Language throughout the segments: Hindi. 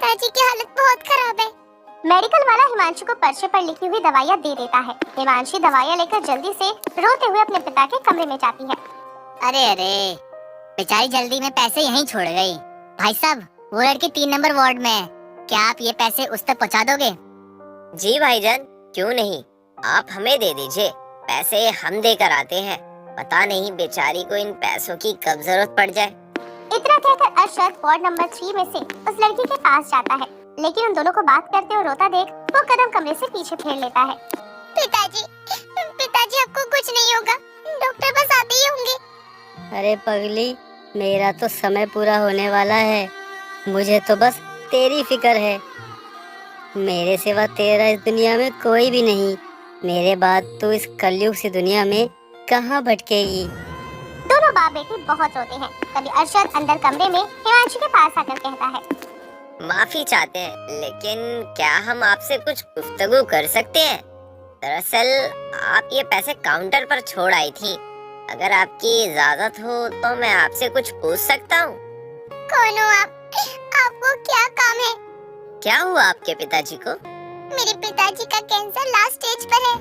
पिताजी की हालत बहुत खराब है। मेडिकल वाला हिमांशु को पर्चे पर लिखी हुई दवाइयाँ दे देता है। हिमांशु दवाइयाँ लेकर जल्दी से रोते हुए अपने पिता के कमरे में जाती है। अरे अरे, बेचारी जल्दी में पैसे यहीं छोड़ गई। भाई साहब, वो लड़की 3 नंबर वार्ड में है, क्या आप ये पैसे उस तक पहुंचा दोगे? जी भाईजान, क्यों नहीं, आप हमें दे दीजिए, पैसे हम देकर आते हैं। पता नहीं बेचारी को इन पैसों की कब जरूरत पड़ जाए। इतना कहकर अरशद वार्ड नंबर 3 में से उस लड़की के पास जाता है, लेकिन उन दोनों को बात करते और रोता देख वो कदम कमरे से पीछे फेर लेता है। पिताजी, पिताजी आपको कुछ नहीं होगा, डॉक्टर बस आते ही होंगे। अरे पगली, मेरा तो समय पूरा होने वाला है, मुझे तो बस तेरी फिक्र है। मेरे सिवा तेरा इस दुनिया में कोई भी नहीं, मेरे बाद तू इस कलयुग सी दुनिया में कहाँ भटकेगी। दोनों बाप बेटी बहुत रोते हैं। तभी अरशद अंदर कमरे में हिमांशु के पास आकर कहता है, माफी चाहते हैं, लेकिन क्या हम आपसे कुछ गुफ्तगू कर सकते हैं? दरअसल आप ये पैसे काउंटर पर छोड़ आई थी। अगर आपकी इजाजत हो तो मैं आपसे कुछ पूछ सकता हूँ? कौन हो आप? आपको क्या काम है? क्या हुआ आपके पिताजी को? मेरे पिताजी का कैंसर लास्ट स्टेज पर है।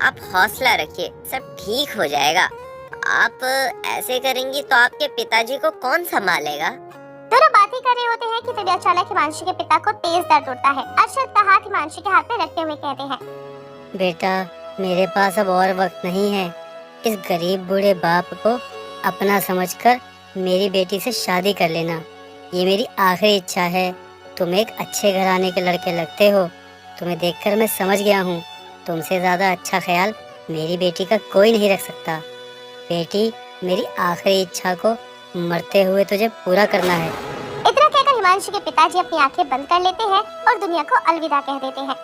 आप हौसला रखिए, सब ठीक हो जाएगा। आप ऐसे करेंगी तो आपके पिताजी को कौन संभालेगा? दोनों बातें कर रहे होते हैं कि तभी अचानक हिमांशु के पिता को तेज दर्द उठता है। अरशद का हाथ हिमांशु के हाथ में रखते हुए कहते हैं, बेटा, मेरे पास अब और वक्त नहीं है। इस गरीब बूढ़े बाप को अपना समझकर मेरी बेटी से शादी कर लेना, ये मेरी आखिरी इच्छा है। तुम एक अच्छे घराने के लड़के लगते हो, तुम्हें देखकर मैं समझ गया हूँ, तुमसे ज्यादा अच्छा ख्याल मेरी बेटी का कोई नहीं रख सकता। बेटी, मेरी आखिरी इच्छा को मरते हुए तुझे पूरा करना है। इतना कहकर हिमांशु के पिताजी अपनी आंखें बंद कर लेते हैं और दुनिया को अलविदा कह देते हैं।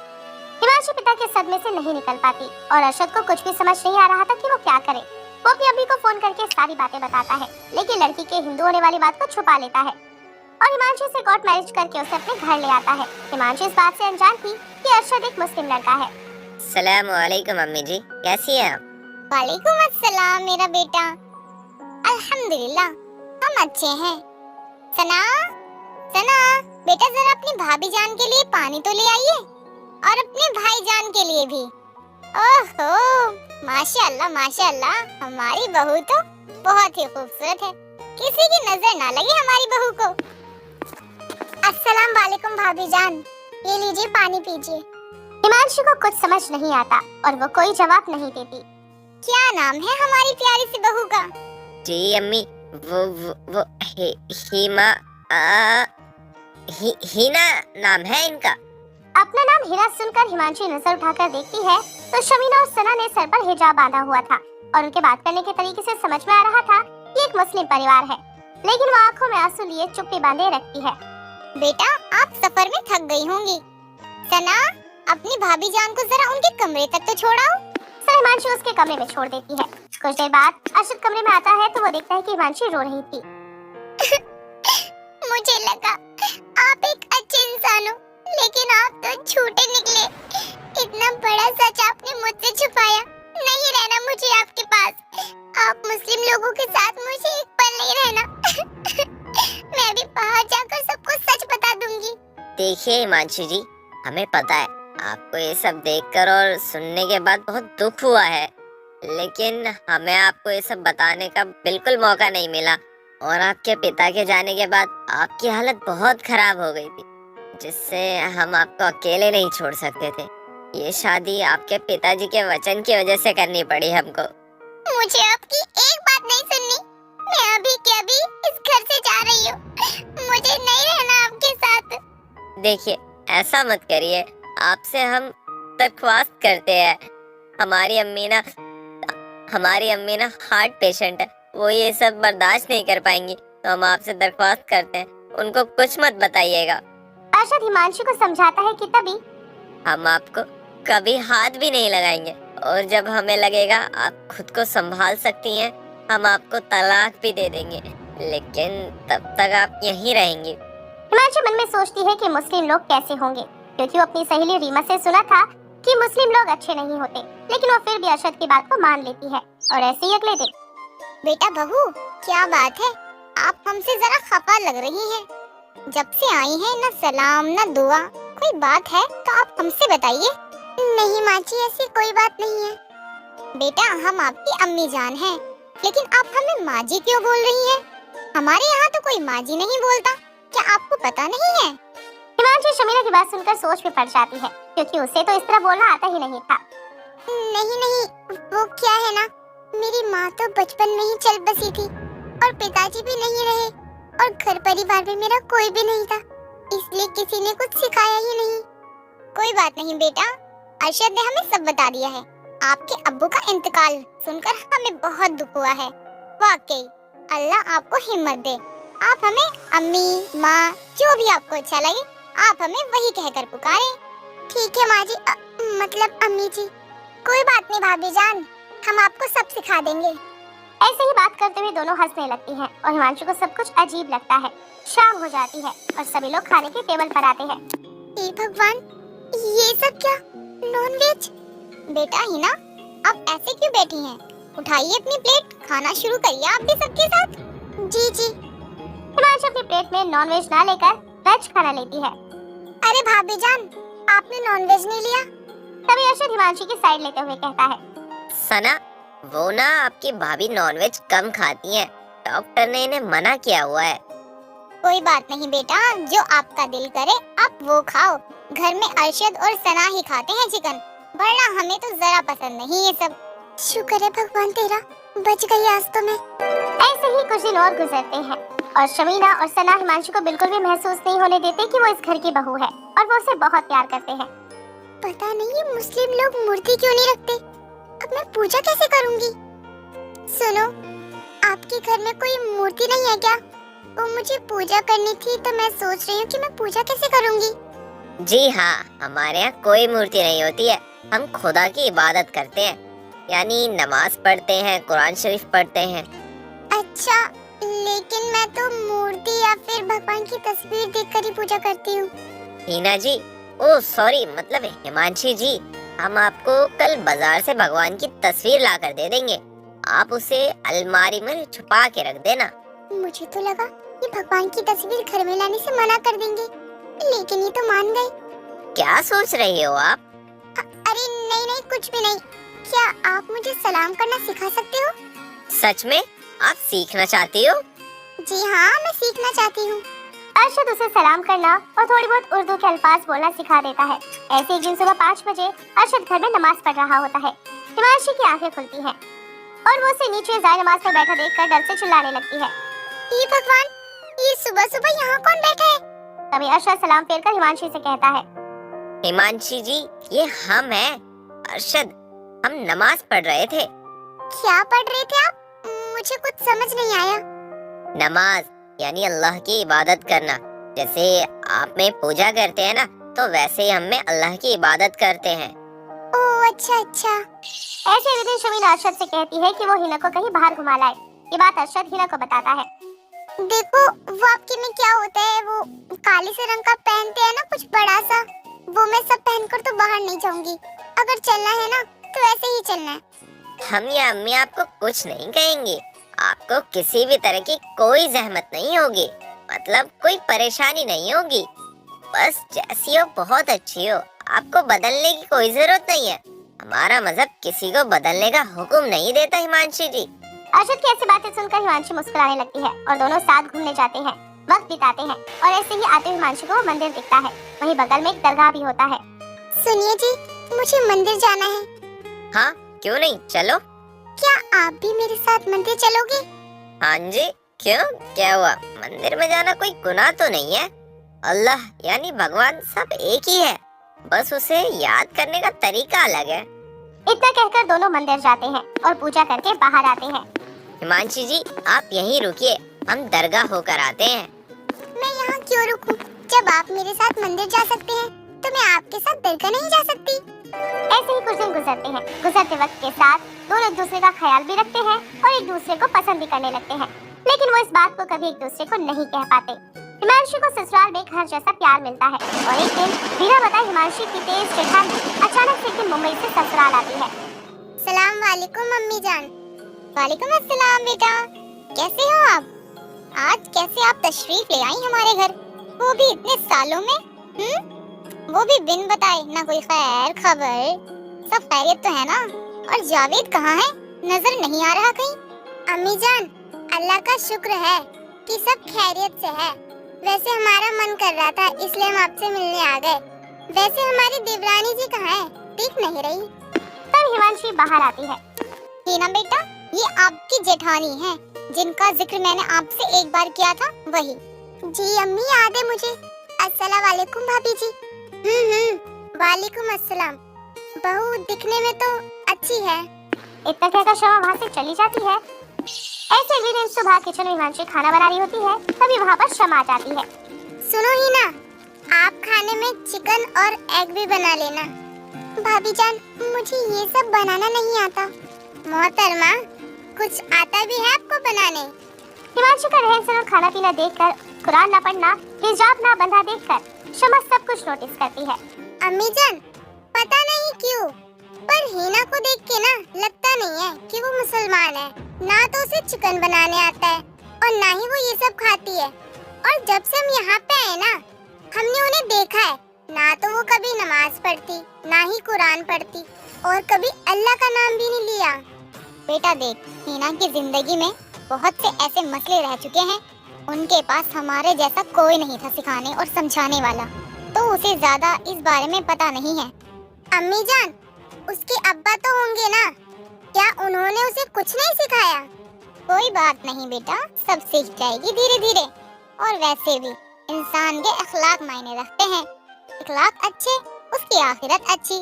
हिमांशु पिता के सदमे से नहीं निकल पाती और अरशद को कुछ भी समझ नहीं आ रहा था कि वो क्या करे। वो अपनी अम्मी को फोन करके सारी बातें बताता है, लेकिन लड़की के हिंदू होने वाली बात को छुपा लेता है और हिमांशु से कोर्ट मैरिज करके उसे अपने घर ले आता है। हिमांशु इस बात से अनजान थी कि अरशद एक मुस्लिम लड़का है। सलाम वालेकुम अम्मी जी, कैसी हैं आप? वालेकुम अस्सलाम मेरा बेटा, अल्हम्दुलिल्लाह हम अच्छे हैं। सना, सना बेटा, जरा अपनी भाभी जान के लिए पानी तो ले आइए और अपने भाई जान के लिए भी। ओहो, माशाअल्लाह माशाअल्लाह, हमारी बहू तो बहुत ही खूबसूरत है, किसी की नजर ना लगे हमारी बहू को। अस्सलाम वालेकुम भाभी जान, ये लीजिए पानी पीजिए। हिमांशु को कुछ समझ नहीं आता और वो कोई जवाब नहीं देती। क्या नाम है हमारी प्यारी सी बहू का? जी अम्मी, वो हिमा, हिना नाम है इनका। अपना नाम हीरा सुनकर हिमांशु नजर उठाकर देखती है तो शमीना और सना ने सर पर हिजाब बांधा हुआ था और उनके बात करने के तरीके से समझ में आ रहा था कि एक मुस्लिम परिवार है, लेकिन वो आंखों में आंसू लिए चुप्पी बांधे रखती है। बेटा, आप सफर में थक गई होंगी। सना, अपनी भाभी जान को जरा उनके कमरे तक तो छोड़ाओ। सना हिमांशु उसके कमरे में छोड़ देती है। कुछ देर बाद अरशद कमरे में आता है तो वो देखता है कि हिमांशु रो रही थी। मुझे लगा आप एक अच्छे इंसान हो, लेकिन आप तो झूठे निकले। इतना बड़ा सच आपने मुझसे छुपाया। नहीं रहना मुझे आपके पास। आप मुस्लिम लोगों के साथ मुझे एक पल नहीं रहना। मैं भी बाहर जाकर सबको सच बता दूंगी। देखिए हिमांशु जी, हमें पता है आपको ये सब देखकर और सुनने के बाद बहुत दुख हुआ है, लेकिन हमें आपको ये सब बताने का बिल्कुल मौका नहीं मिला और आपके पिता के जाने के बाद आपकी हालत बहुत खराब हो गई थी, जिससे हम आपको अकेले नहीं छोड़ सकते थे। ये शादी आपके पिताजी के वचन की वजह से करनी पड़ी हमको। मुझे आपकी एक बात नहीं सुननी। मैं अभी के अभी इस घर से जा रही हूँ। मुझे नहीं रहना आपके साथ। देखिए, ऐसा मत करिए, आपसे हम दरख्वास्त करते हैं। हमारी अम्मी ना हार्ट पेशेंट है, वो ये सब बर्दाश्त नहीं कर पाएंगी, तो हम आपसे दरख्वास्त करते हैं उनको कुछ मत बताइएगा। अरशद हिमांशु को समझाता है कि तभी हम आपको कभी हाथ भी नहीं लगाएंगे और जब हमें लगेगा आप खुद को संभाल सकती हैं, हम आपको तलाक भी दे देंगे, लेकिन तब तक आप यहीं रहेंगी। हिमांशु मन में सोचती है कि मुस्लिम लोग कैसे होंगे, क्योंकि वो अपनी सहेली रीमा से सुना था कि मुस्लिम लोग अच्छे नहीं होते, लेकिन वो फिर भी अरशद की बात को मान लेती है। और ऐसे ही अगले दिन, बेटा बहू, क्या बात है, आप हमसे जरा खफा लग रही हैं। जब से आई हैं ना सलाम ना दुआ। कोई बात है तो आप हमसे बताइए। नहीं माँ जी, ऐसी कोई बात नहीं है। बेटा, हम आपकी अम्मी जान हैं, लेकिन आप हमें माँ जी क्यों बोल रही हैं? हमारे यहाँ तो कोई माँ जी नहीं बोलता, क्या आपको पता नहीं है? हिमांशी शमीना की बात सुनकर सोच में पड़ जाती है, क्योंकि उसे तो इस तरह बोलना आता ही नहीं था। नहीं, वो क्या है ना, मेरी माँ तो बचपन में ही चल बसी थी और पिताजी भी नहीं रहे और घर परिवार में मेरा कोई भी नहीं था, इसलिए किसी ने कुछ सिखाया ही नहीं। कोई बात नहीं बेटा, अरशद ने हमें सब बता दिया है। आपके अब्बू का इंतकाल सुनकर हमें बहुत दुख हुआ है। वाकई अल्लाह आपको हिम्मत दे। आप हमें अम्मी, माँ, जो भी आपको अच्छा लगे आप हमें वही कहकर पुकारें। ठीक है माँ जी, मतलब अम्मी जी। कोई बात नहीं भाभी जान, हम आपको सब सिखा देंगे। ऐसे ही बात करते हुए दोनों हंसने लगती हैं और हिमांशु को सब कुछ अजीब लगता है। शाम हो जाती है और सभी लोग खाने के टेबल पर आते हैं। हे भगवान, ये सब क्या? नॉनवेज? बेटा हिना, आप ऐसे क्यों बैठी हैं? उठाइए अपनी प्लेट, खाना शुरू करिए आप भी सबके साथ। जी। हिमांशु अपनी प्लेट में नॉनवेज ना लेकर वेज खाना लेती है। अरे भाभी जान, आपने नॉनवेज नहीं लिया? तभी अरशद हिमांशु की साइड लेते हुए कहता है, सना, वो ना आपकी भाभी नॉनवेज कम खाती हैं, डॉक्टर ने इन्हें मना किया हुआ है। कोई बात नहीं बेटा, जो आपका दिल करे आप वो खाओ। घर में अरशद और सना ही खाते हैं चिकन, वरना हमें तो जरा पसंद नहीं ये सब। शुक्र है भगवान तेरा, बच गई आज तो मैं। ऐसे ही कुछ दिन और गुजरते हैं और शमीना और सना हिमांशु को बिल्कुल भी महसूस नहीं होने देते कि वो इस घर की बहू है और वो उसे बहुत प्यार करते हैं। पता नहीं ये मुस्लिम लोग मूर्ति क्यों नहीं रखते, अब मैं पूजा कैसे करूंगी? सुनो, आपके घर में कोई मूर्ति नहीं है क्या? वो मुझे पूजा करनी थी, तो मैं सोच रही हूँ कि मैं पूजा कैसे करूंगी। जी हाँ, हमारे यहाँ कोई मूर्ति नहीं होती है, हम खुदा की इबादत करते हैं, यानी नमाज पढ़ते हैं, कुरान शरीफ पढ़ते हैं। अच्छा, लेकिन मैं तो मूर्ति या फिर भगवान की तस्वीर देखकर ही पूजा करती हूँ। हीना जी, ओ सॉरी, मतलब हिमांशी जी, हम आपको कल बाजार से भगवान की तस्वीर ला कर दे देंगे, आप उसे अलमारी में छुपा के रख देना। मुझे तो लगा ये भगवान की तस्वीर घर में लाने से मना कर देंगे, लेकिन ये तो मान गए। क्या सोच रही हो आप? अरे नहीं, कुछ भी नहीं। क्या आप मुझे सलाम करना सिखा सकते हो? सच में आप सीखना चाहती हो? जी हाँ, मैं सीखना चाहती हूँ। अरशद उसे सलाम करना और थोड़ी बहुत उर्दू के अल्फाज बोलना सिखा देता है। ऐसे एक दिन सुबह 5 बजे अरशद घर में नमाज पढ़ रहा होता है। हिमांशी की आंखें खुलती हैं और वो उसे नीचे जाए नमाज पर बैठा देखकर डर से चिल्लाने लगती है। ये भगवान, ये सुबह सुबह यहाँ कौन बैठा है? तभी अरशद सलाम फेरकर हिमांशी से कहता है, हिमांशी जी, ये हम हैं, अरशद, हम नमाज पढ़ रहे थे। क्या पढ़ रहे थे आप? मुझे कुछ समझ नहीं आया। नमाज यानी अल्लाह की इबादत करना, जैसे आप में पूजा करते हैं ना, तो वैसे ही हम में अल्लाह की इबादत करते हैं। ओह अच्छा। ऐसे एक दिन शमीना अरशद से कहती है कि वो हिना को कहीं बाहर घुमा लाए। ये बात अरशद हिना को बताता है। देखो, वो आपके में क्या होता है, वो काले से रंग का पहनते हैं ना, कुछ बड़ा सा, वो मैं सब पहनकर तो बाहर नहीं जाऊंगी। अगर चलना है ना तो ऐसे ही चलना है। हम या अम्मी आपको कुछ नहीं कहेंगे, आपको किसी भी तरह की कोई जहमत नहीं होगी, मतलब कोई परेशानी नहीं होगी, बस जैसी हो बहुत अच्छी हो, आपको बदलने की कोई जरूरत नहीं है। हमारा मजहब किसी को बदलने का हुक्म नहीं देता। हिमांशी जी, अरशद की ऐसी बातें सुनकर हिमांशी मुस्कुराने लगती है और दोनों साथ घूमने जाते हैं, वक्त बिताते हैं और ऐसे ही आते हुए हिमांशी को मंदिर दिखता है। वहीं बगल में एक दरगाह भी होता है। सुनिए जी, मुझे मंदिर जाना है। हाँ क्यों नहीं, चलो। क्या आप भी मेरे साथ मंदिर चलोगे? हाँ जी, क्यों, क्या हुआ? मंदिर में जाना कोई गुनाह तो नहीं है। अल्लाह यानी भगवान सब एक ही है, बस उसे याद करने का तरीका अलग है। इतना कहकर दोनों मंदिर जाते हैं और पूजा करके बाहर आते हैं। हिमांशी जी, आप यहीं रुकिए, हम दरगाह होकर आते हैं। मैं यहाँ क्यों रुकूं? जब आप मेरे साथ मंदिर जा सकते हैं तो मैं आपके साथ दरगाह नहीं जा सकती। ऐसे ही कुछ दिन गुजरते हैं। गुजरते वक्त के साथ दोनों एक दूसरे का ख्याल भी रखते हैं और एक दूसरे को पसंद भी करने लगते हैं, लेकिन वो इस बात को कभी एक दूसरे को नहीं कह पाते। हिमांशी को ससुराल में घर जैसा प्यार मिलता है और एक दिन बिना बताए हिमांशी की तेज जेठानी अचानक से एक दिन मुंबई से ससुराल आती है। सलाम वालेकुम मम्मी जान। वालेकुम अस्सलाम बेटा, कैसे हो आप? आज कैसे आप तशरीफ ले आई हमारे घर? वो भी इतने सालों में। वो भी बिन बताए, ना कोई खैर खबर। सब खैरियत तो है ना? और जावेद कहाँ है? नजर नहीं आ रहा कहीं। अम्मी जान, अल्लाह का शुक्र है कि सब खैरियत से है। वैसे हमारा मन कर रहा था इसलिए हम आपसे मिलने आ गए। वैसे हमारी देवरानी जी कहाँ है? दिख नहीं रही। तब हिमांशी बाहर आती है। हीना बेटा, ये आपकी जेठानी है जिनका जिक्र मैंने आपसे एक बार किया था, वही। जी अम्मी, याद है मुझे। अस्सलाम वालेकुम भाभी जी। वालेकुम अस्सलाम। बहू दिखने में तो अच्छी है। इतना कहकर शमा वहाँ से चली जाती है। ऐसे ही दिन सुबह किचन में हिमांशी खाना बना रही होती है, तभी वहाँ पर शमा आ जाती है। सुनो ही ना, आप खाने में चिकन और एग भी बना लेना। भाभी जान, मुझे ये सब बनाना नहीं आता। मोहतरमा, कुछ आता भी है आपको बनाने? हिमांशी का रहन सहन और खाना पीना देखकर, कुरान ना पढ़ना, हिजाब ना बंधा देखकर शमा सब कुछ नोटिस करती है। अम्मी जान, पता नहीं क्यों पर हीना को देख के ना लगता नहीं है कि वो मुसलमान है। ना तो उसे चिकन बनाने आता है और ना ही वो ये सब खाती है। और जब से हम यहाँ पे आए ना, हमने उन्हें देखा है, ना तो वो कभी नमाज पढ़ती, ना ही कुरान पढ़ती और कभी अल्लाह का नाम भी नहीं लिया। बेटा देख, हीना की जिंदगी में बहुत से ऐसे मसले रह चुके हैं, उनके पास हमारे जैसा कोई नहीं था सिखाने और समझाने वाला, तो उसे ज्यादा इस बारे में पता नहीं है। अम्मी जान, उसके अब्बा तो होंगे ना, क्या उन्होंने उसे कुछ नहीं सिखाया? कोई बात नहीं बेटा, सब सीख जाएगी धीरे धीरे। और वैसे भी इंसान के अखलाक मायने रखते हैं। अखलाक अच्छे, उसकी आखिरत अच्छी।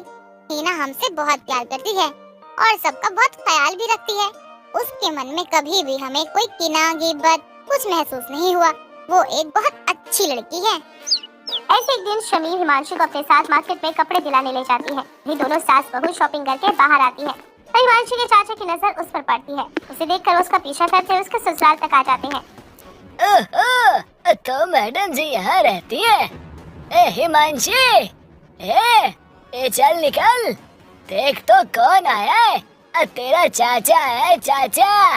हीना हमसे बहुत प्यार करती है और सबका बहुत ख्याल भी रखती है। उसके मन में कभी भी हमें कोई किना गिबत कुछ महसूस नहीं हुआ। वो एक बहुत अच्छी लड़की है। ऐसे एक दिन शमी हिमांशी को अपने साथ मार्केट में कपड़े दिलाने ले जाती है। ये दोनों सास बहू शॉपिंग करके बाहर आती है। तो हिमांशी के चाचा की नजर उस पर पड़ती है। उसे देखकर उसका पीछा करते हुए उसके ससुराल तक आ जाते हैं। ओहो, तो मैडम जी यहाँ रहती है। ए हिमांशी, ए चल निकल, देख तो कौन आया है। तेरा चाचा है, चाचा।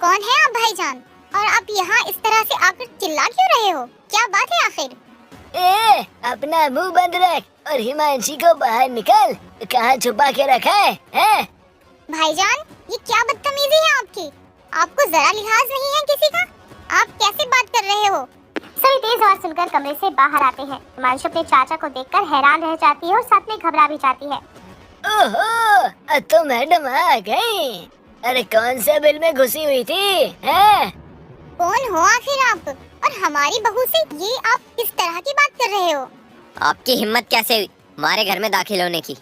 कौन है आप भाईजान? और आप यहाँ इस तरह से आकर चिल्ला क्यों रहे हो? क्या बात है आखिर? ए, अपना मुंह बंद रख और हिमांशी को बाहर निकल। कहाँ छुपा के रखा है? भाईजान, ये क्या बदतमीजी है आपकी? आपको जरा लिहाज नहीं है किसी का? आप कैसे बात कर रहे हो? सभी तेज आवाज सुनकर कमरे से बाहर आते हैं। हिमांशी अपने चाचा को देखकर हैरान रह जाती है और साथ में घबरा भी जाती है। ओहो, तो मैडम आ गई। अरे कौन से बिल में घुसी हुई थी? कौन हो आखिर आप? और हमारी बहू से ये आप किस तरह की बात कर रहे हो? आपकी हिम्मत कैसे हुई हमारे घर में दाखिल होने की?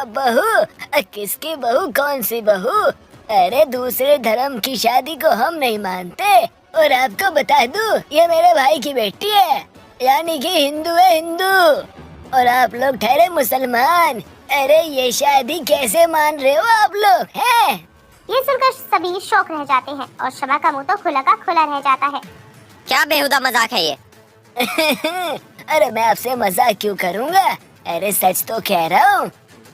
बहू? किसकी बहू? कौन सी बहू? अरे दूसरे धर्म की शादी को हम नहीं मानते। और आपको बता दूं, ये मेरे भाई की बेटी है, यानी कि हिंदू है, हिंदू। और आप लोग ठहरे मुसलमान। अरे ये शादी कैसे मान रहे हो आप लोग? हैं? ये सुनकर सभी शौक रह जाते हैं और शमा का मुंह तो खुला का खुला रह जाता है। क्या बेहुदा मजाक है ये? अरे मैं आपसे मजाक क्यों करूँगा? अरे सच तो कह रहा हूँ।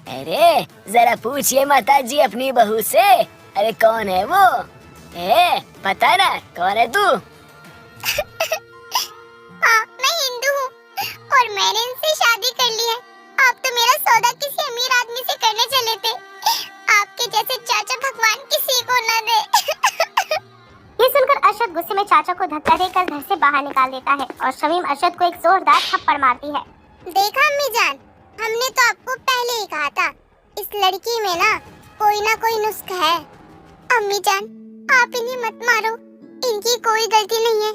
अरे जरा पूछिए माता जी अपनी बहू से, अरे कौन है वो? पता ना कौन है तू? हाँ, मैं हिंदू हूँ और मैंने इनसे शादी कर ली है। आप तो मेरा सौदा किसी अमीर आदमी से करने चले थे। आपके जैसे चाचा भगवान किसी को न दे। ये सुनकर अरशद गुस्से में चाचा को धक्का देकर घर से बाहर निकाल देता है और शमीम अरशद को एक जोरदार थप्पड़ मारती है। देखा अम्मी जान, हमने तो आपको पहले ही कहा था, इस लड़की में ना कोई नुस्खा है। अम्मी जान, आप इन्हें मत मारो, इनकी कोई गलती नहीं है।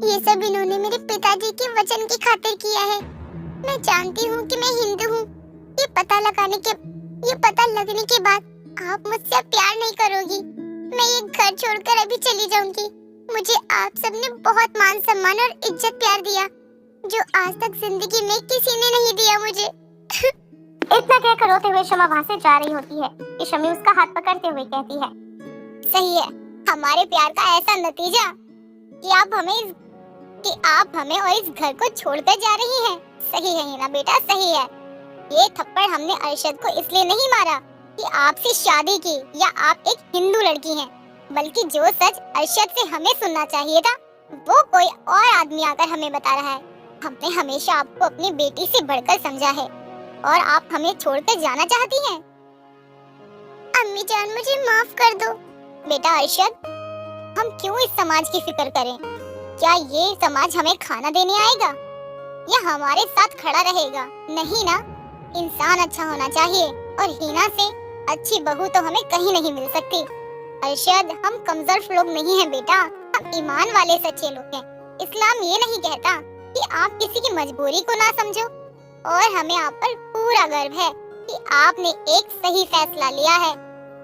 ये सब इन्होंने मेरे पिताजी के वचन की खातिर किया है। मैं जानती हूँ कि मैं हिंदू हूँ। ये पता लगने के बाद आप मुझसे अब प्यार नहीं करोगी। मैं ये घर छोड़कर अभी चली जाऊंगी। मुझे आप सबने बहुत मान सम्मान और इज्जत प्यार दिया, जो आज तक जिंदगी में किसी ने नहीं दिया मुझे। इतना कहकर रोते हुए शमा वहाँ से जा रही होती है कि शमी उसका हाथ पकड़ते हुए कहती है, सही है, हमारे प्यार का ऐसा नतीजा कि आप हमें और इस घर को छोड़कर जा रही हैं। सही है हिना बेटा, सही है। ये थप्पड़ हमने अरशद को इसलिए नहीं मारा कि आपसे शादी की या आप एक हिंदू लड़की हैं, बल्कि जो सच अरशद से हमें सुनना चाहिए था वो कोई और आदमी आकर हमें बता रहा है। हमने हमेशा आपको अपनी बेटी से बढ़कर समझा है और आप हमें छोड़कर जाना चाहती हैं। अम्मी जान, मुझे माफ कर दो। बेटा अरशद, हम क्यों इस समाज की फिक्र करें? क्या ये समाज हमें खाना देने आएगा या हमारे साथ खड़ा रहेगा? नहीं ना, इंसान अच्छा होना चाहिए और हीना से अच्छी बहू तो हमें कहीं नहीं मिल सकती। अरशद, हम कमजोर लोग नहीं हैं बेटा, हम ईमान वाले सच्चे लोग हैं। इस्लाम ये नहीं कहता कि आप किसी की मजबूरी को ना समझो और हमें आप पर पूरा गर्व है कि आपने एक सही फैसला लिया है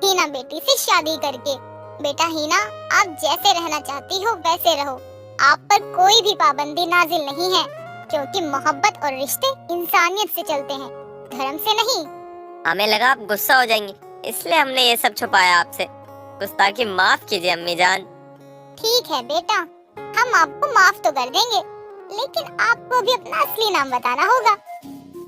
हीना बेटी से शादी करके। बेटा हीना, आप जैसे रहना चाहती हो वैसे रहो, आप पर कोई भी पाबंदी नाजिल नहीं है, क्योंकि मोहब्बत और रिश्ते इंसानियत से चलते हैं, धर्म से नहीं। हमें लगा आप गुस्सा हो जाएंगी, इसलिए हमने ये सब छुपाया आपसे। गुस्ताखी माफ कीजिए अम्मी जान। ठीक है बेटा, हम आपको माफ तो कर देंगे, लेकिन आपको भी अपना असली नाम बताना होगा,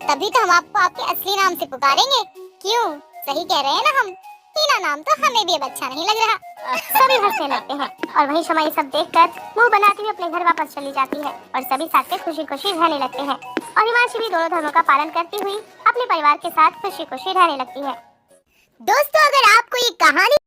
तभी तो हम आपको आपके असली नाम से पुकारेंगे। क्यों, सही कह रहे हैं ना हम? हीना नाम तो हमें भी अब अच्छा नहीं लग रहा। सभी हंसने लगते हैं और वहीं शमा ये सब देखकर मुंह बनाती हुई अपने घर वापस चली जाती है और सभी साथ में खुशी खुशी रहने लगते हैं। और हिमांशी भी दोनों धर्मों का पालन करती हुई अपने परिवार के साथ खुशी खुशी रहने लगती है। दोस्तों, अगर आपको ये कहानी